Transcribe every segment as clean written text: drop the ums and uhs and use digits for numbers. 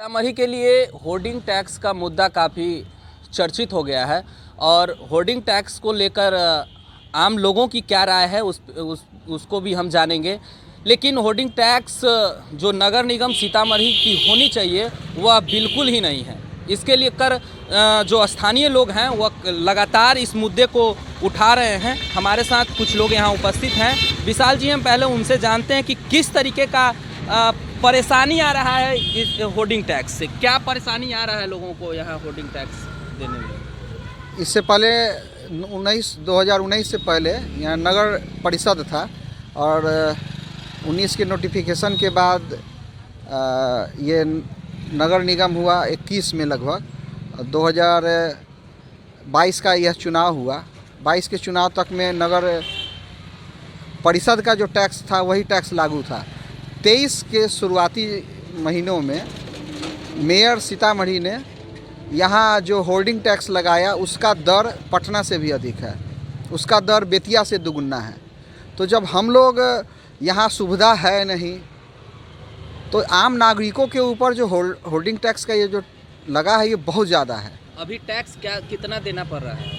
सीतामढ़ी के लिए hoarding tax का मुद्दा काफ़ी चर्चित हो गया है और होर्डिंग टैक्स को लेकर आम लोगों की क्या राय है उसको भी हम जानेंगे। लेकिन होर्डिंग टैक्स जो नगर निगम सीतामढ़ी की होनी चाहिए वह बिल्कुल ही नहीं है। इसके लिए जो स्थानीय लोग हैं वह लगातार इस मुद्दे को उठा रहे हैं। हमारे साथ कुछ लोग यहाँ उपस्थित हैं। विशाल जी, हम पहले उनसे जानते हैं कि किस तरीके का परेशानी आ रहा है इस होर्डिंग टैक्स से। क्या परेशानी आ रहा है लोगों को यहाँ होर्डिंग टैक्स देने में? इससे पहले 2019 से पहले यहाँ नगर परिषद था और 19 के नोटिफिकेशन के बाद ये नगर निगम हुआ 21 में लगभग। 2022 का यह चुनाव हुआ। 22 के चुनाव तक में नगर परिषद का जो टैक्स था वही टैक्स लागू था। 23 के शुरुआती महीनों में मेयर सीतामढ़ी ने यहाँ जो होर्डिंग टैक्स लगाया उसका दर पटना से भी अधिक है, उसका दर बेतिया से दुगुना है। तो जब हम लोग यहाँ सुविधा है नहीं तो आम नागरिकों के ऊपर जो होर्डिंग टैक्स का ये जो लगा है ये बहुत ज़्यादा है। अभी टैक्स कितना देना पड़ रहा है?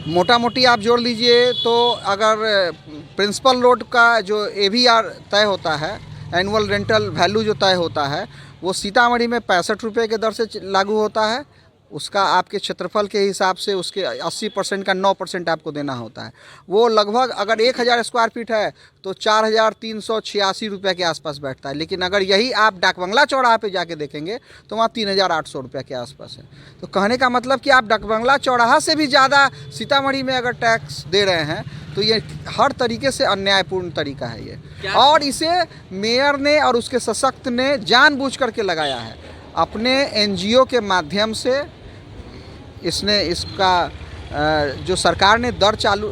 मोटा मोटी आप जोड़ लीजिए तो अगर प्रिंसिपल रोड का जो AVR तय होता है, एनुअल रेंटल वैल्यू जो तय होता है, वो सीतामढ़ी में 65 रुपये के दर से लागू होता है। उसका आपके क्षेत्रफल के हिसाब से उसके 80% का 9% आपको देना होता है। वो लगभग अगर 1000 स्क्वायर फीट है तो 4386 रुपये के आसपास बैठता है। लेकिन अगर यही आप डाकबंगला चौराहा पे जाके देखेंगे तो वहाँ 3800 रुपये के आसपास है। तो कहने का मतलब कि आप डाकबंगला चौराहा से भी ज़्यादा सीतामढ़ी में अगर टैक्स दे रहे हैं तो ये हर तरीके से अन्यायपूर्ण तरीका है ये। और इसे मेयर ने और उसके सशक्त ने जानबूझ करके लगाया है। अपने NGO के माध्यम से इसने इसका जो सरकार ने दर चालू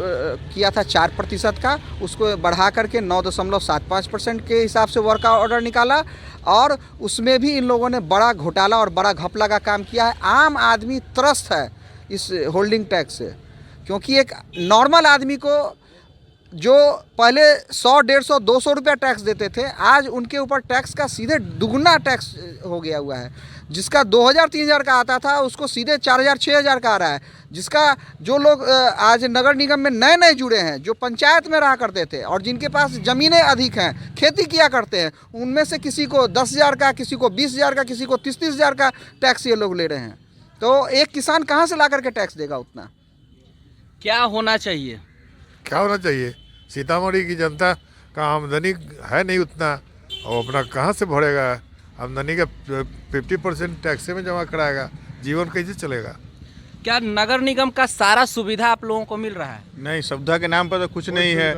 किया था 4% का, उसको बढ़ा करके 9.75% के हिसाब से वर्क ऑर्डर निकाला और उसमें भी इन लोगों ने बड़ा घोटाला और बड़ा घपला का काम किया है। आम आदमी त्रस्त है इस होल्डिंग टैक्स से, क्योंकि एक नॉर्मल आदमी को जो पहले 100, 150, 200 रुपया टैक्स देते थे, आज उनके ऊपर टैक्स का सीधे दुगना टैक्स हो गया हुआ है। जिसका 2000, 3000 का आता था उसको सीधे 4000, 6000 का आ रहा है। जिसका जो लोग आज नगर निगम में नए नए जुड़े हैं, जो पंचायत में रहा करते थे और जिनके पास ज़मीनें अधिक हैं, खेती किया करते हैं, उनमें से किसी को 10,000 का, किसी को 20,000 का, किसी को 30,000 का टैक्स ये लोग ले रहे हैं। तो एक किसान कहाँ से ला करके टैक्स देगा उतना? क्या होना चाहिए? क्या होना चाहिए? सीतामढ़ी की जनता का आमदनी है नहीं उतना, और अपना कहाँ से भरेगा? आमदनी का 50% टैक्स में जमा कराएगा, जीवन कैसे चलेगा? क्या नगर निगम का सारा सुविधा आप लोगों को मिल रहा है? नहीं, सुविधा के नाम पर तो कुछ नहीं है।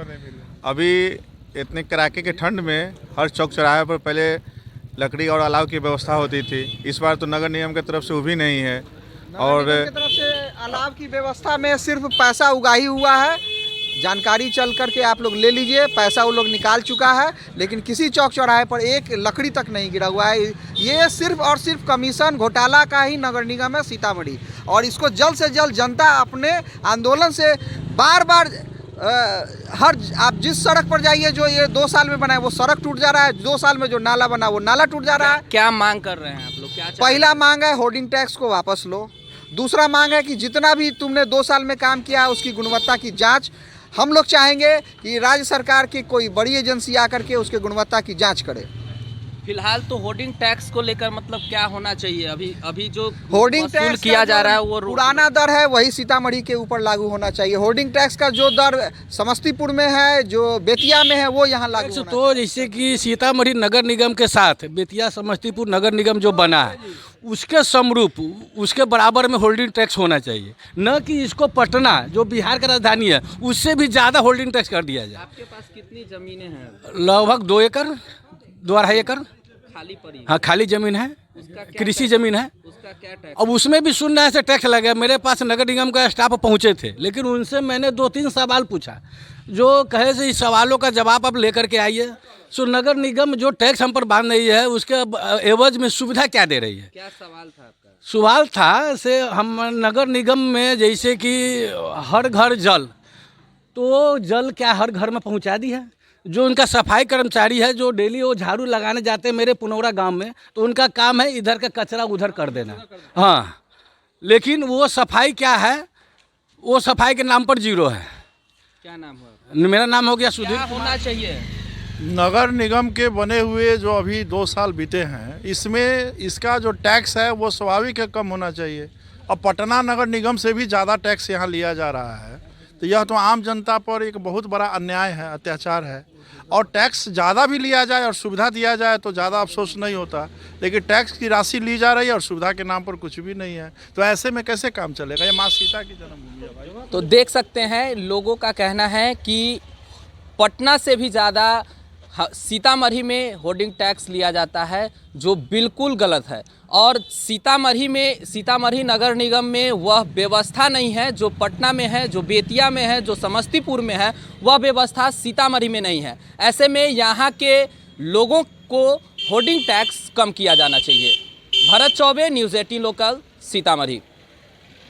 अभी इतने कड़ाके के ठंड में हर चौक चौराहे पर पहले लकड़ी और अलाव की व्यवस्था होती थी। इस बार तो नगर निगम की तरफ से वो भी नहीं है। और नगर निगम की तरफ से अलाव की व्यवस्था में सिर्फ पैसा उगाही हुआ है। जानकारी चल करके आप लोग ले लीजिए, पैसा वो लोग निकाल चुका है, लेकिन किसी चौक चौराहे पर एक लकड़ी तक नहीं गिरा हुआ है। ये सिर्फ और सिर्फ कमीशन घोटाला का ही नगर निगम है सीतामढ़ी, और इसको जल्द से जल्द जनता अपने आंदोलन से बार बार आप जिस सड़क पर जाइए, जो ये 2 साल में बना है वो सड़क टूट जा रहा है, 2 साल में जो नाला बना वो नाला टूट जा रहा है। क्या मांग कर रहे हैं आप लोग? क्या पहला मांग है होर्डिंग टैक्स को वापस लो। दूसरा मांग है कि जितना भी तुमने 2 साल में काम किया उसकी गुणवत्ता की जाँच। हम लोग चाहेंगे कि राज्य सरकार की कोई बड़ी एजेंसी आकर के उसके गुणवत्ता की जांच करे। फिलहाल तो होर्डिंग टैक्स को लेकर मतलब क्या होना चाहिए? अभी जो होर्डिंग टैक्स किया जा रहा है वो पुराना दर है, वही सीतामढ़ी के ऊपर लागू होना चाहिए। होर्डिंग टैक्स का जो दर समस्तीपुर में है, जो बेतिया में है, वो यहाँ लागू होना तो जैसे कि सीतामढ़ी नगर निगम के साथ बेतिया समस्तीपुर नगर निगम जो बना है उसके समरूप, उसके बराबर में होल्डिंग टैक्स होना चाहिए। न कि इसको पटना जो बिहार का राजधानी है उससे भी ज़्यादा होल्डिंग टैक्स कर दिया जाए। आपके पास कितनी ज़मीनें हैं? लगभग 2 एकड़, 2-2.5 एकड़ खाली पड़ी? हाँ, खाली ज़मीन है, कृषि ज़मीन है। उसका क्या टैक्स? अब उसमें भी सुन रहे से टैक्स लगा। मेरे पास नगर निगम का स्टाफ पहुँचे थे, लेकिन उनसे मैंने 2-3 सवाल पूछा, जो कहे से इस सवालों का जवाब आप लेकर के आइए। सो नगर निगम जो टैक्स हम पर बांध रही है उसके एवज में सुविधा क्या दे रही है? क्या सवाल था आपका? सवाल था से हम नगर निगम में जैसे कि हर घर जल, तो जल क्या हर घर में पहुंचा दी है? जो उनका सफाई कर्मचारी है, जो डेली वो झाड़ू लगाने जाते हैं मेरे पुनौरा गांव में, तो उनका काम है इधर का कचरा उधर कर देना। हाँ, लेकिन वो सफाई क्या है, वो सफाई के नाम पर जीरो है। क्या नाम है? मेरा नाम हो गया सुधीर। क्या होना चाहिए? नगर निगम के बने हुए जो अभी 2 साल बीते हैं, इसमें इसका जो टैक्स है वो स्वाभाविक है कम होना चाहिए। अब पटना नगर निगम से भी ज़्यादा टैक्स यहाँ लिया जा रहा है, तो यह तो आम जनता पर एक बहुत बड़ा अन्याय है, अत्याचार है। और टैक्स ज़्यादा भी लिया जाए और सुविधा दिया जाए तो ज़्यादा अफसोस नहीं होता, लेकिन टैक्स की राशि ली जा रही है और सुविधा के नाम पर कुछ भी नहीं है, तो ऐसे में कैसे काम चलेगा? ये माँ सीता की जन्मभूमि है भाई। तो देख सकते हैं, लोगों का कहना है कि पटना से भी ज़्यादा सीतामढ़ी में होर्डिंग टैक्स लिया जाता है, जो बिल्कुल गलत है। और सीतामढ़ी नगर निगम में वह व्यवस्था नहीं है जो पटना में है, जो बेतिया में है, जो समस्तीपुर में है, वह व्यवस्था सीतामढ़ी में नहीं है। ऐसे में यहाँ के लोगों को होर्डिंग टैक्स कम किया जाना चाहिए। Bharat Choubey, news 18 local, Sitamarhi.